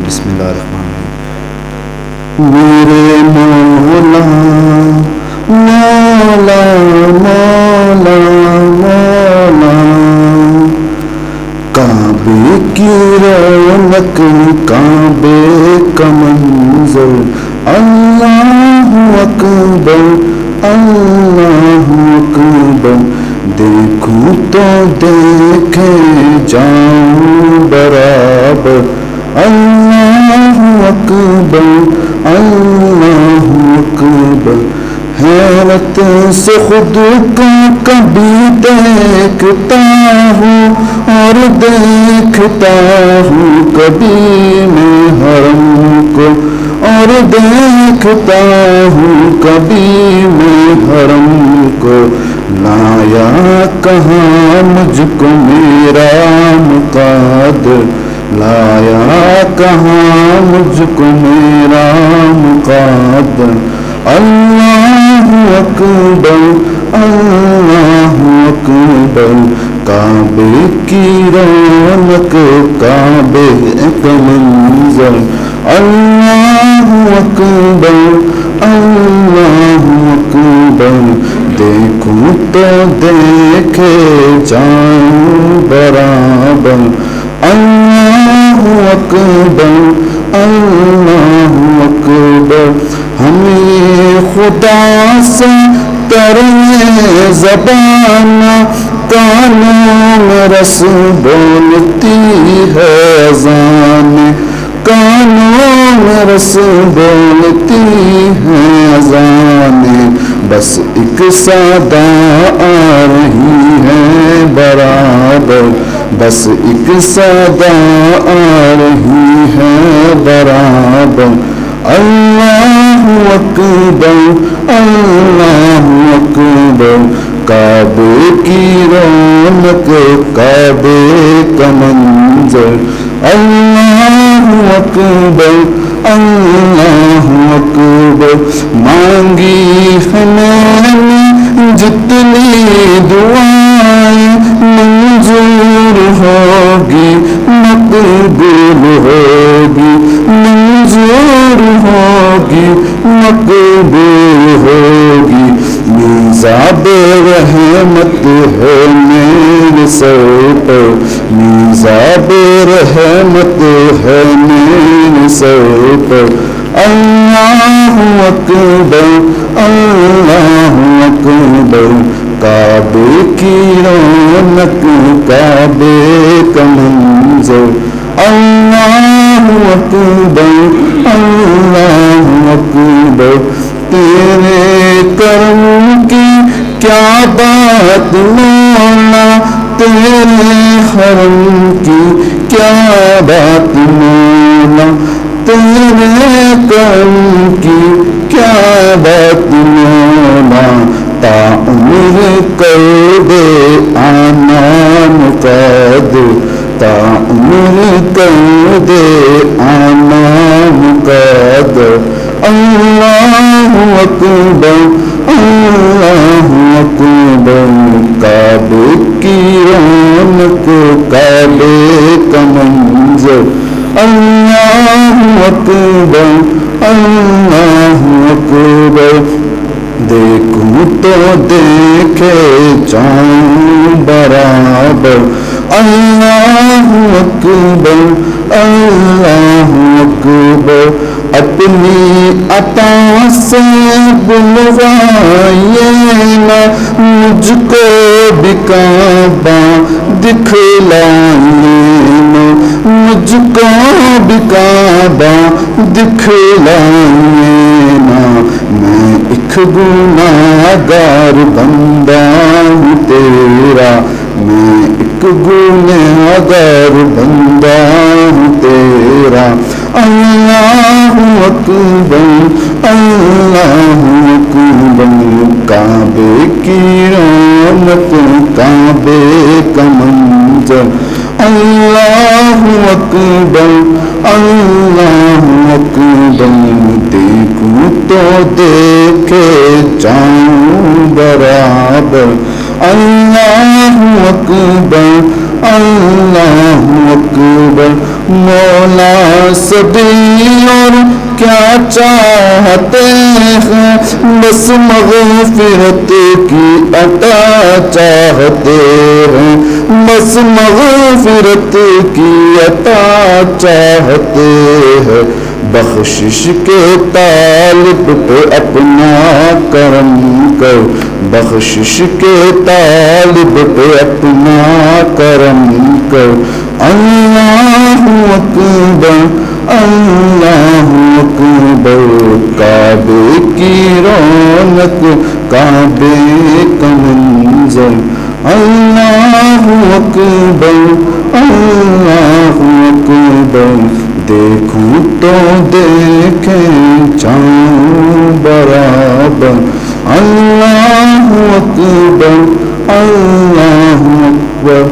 بسم اللہ الرحمن الرحیم۔ میرے مولا مولا مولا مولا، کعبے کی رونق کعبے کا منظر، اللہ اکبر اللہ اکبر، دیکھوں تو دیکھے جاؤں برابر، اللہ اکبر اللہ اکبر۔ حیرت سے خود کو کبھی دیکھتا ہوں اور دیکھتا ہوں کبھی میں حرم کو، اور دیکھتا ہوں کبھی میں حرم کو، لایا کہاں مجھ کو میرا مقادر، لایا کہاں مجھ کو میرا مقادر، اللہ اکبر اللہ اکبر۔ کعبے کی رونق کعبے کا منظر، اللہ اکبر اللہ اکبر، دیکھوں تو دیکھے جاؤں برابر، اللہ اکبر اللہ اکبر۔ ہمیں خدا سے کرے زبان، کانوں میں رس بولتی ہے اذان، کانوں میں رس بولتی ہے اذان، بس ایک صدا آ رہی ہے برابر، بس ایک صدا آ رہی ہے برابر، اللہ اکبر اللہ اکبر۔ کعبے کی رونق کعبے کا منظر، اللہ اکبر اللہ اکبر۔ مانگی ہے میں نے جتنی دعائیں، منظور ہوگی مقبول ہوگی، منظور ہوگی مقبول ہوگی، میزاب رحمت ہے میرے سر پر، میزاب رحمت ہے میرے سر پر، اللہ اکبر اللہ اکبر۔ کعبے کی رونق کعبے کا منظر، اللہ اکبر اللہ اکبر۔ تیرے کرم کی کیا بات مولا، تیرے حرم کی کیا بات مولا، تیرے کرم کی کیا بات مولا، تا عمر کر دے آنا مقادر، تا عمر کر دے آنا مقادر، اللہ اکبر اللہ اکبر۔ کعبے کی رونق کعبے کا منظر، اللہ اکبر اللہ اکبر، دیکھوں تو دیکھے جاؤں برابر، اللہ اکبر اللہ اکبر۔ اپنی عطا سے بلوائیے نا مجھ کو بھی کعبہ دکھلائیے نا، مجھ کو بھی کعبہ دکھلائیے نا، میں ایک گناہگار بندہ ہوں تیرا، میں ایک گناہگار بندہ ہوں تیرا، اللہ اکبر اللہ اکبر۔ کعبے کی رونق کعبے کا منظر، اللہ اکبر اللہ اکبر، دیکھوں تو دیکھے جاؤں برابر، اللہ اکبر اللہ اکبر۔ مولا سبھی اور کیا چاہتے ہیں، بس مغفرت کی عطا چاہتے ہیں، بس مغفرت کی عطا چاہتے ہیں، بخشش کے طالب پہ اپنا کرم کر، بخشش کے طالب پہ اپنا کرم کر۔ اللہ اکبر اللہ اکبر، کعبے کی رونق کعبے کا منظر، اللہ اکبر اللہ اکبر، دیکھوں تو دیکھیں چاہوں برابر، اللہ اکبر اللہ اکبر۔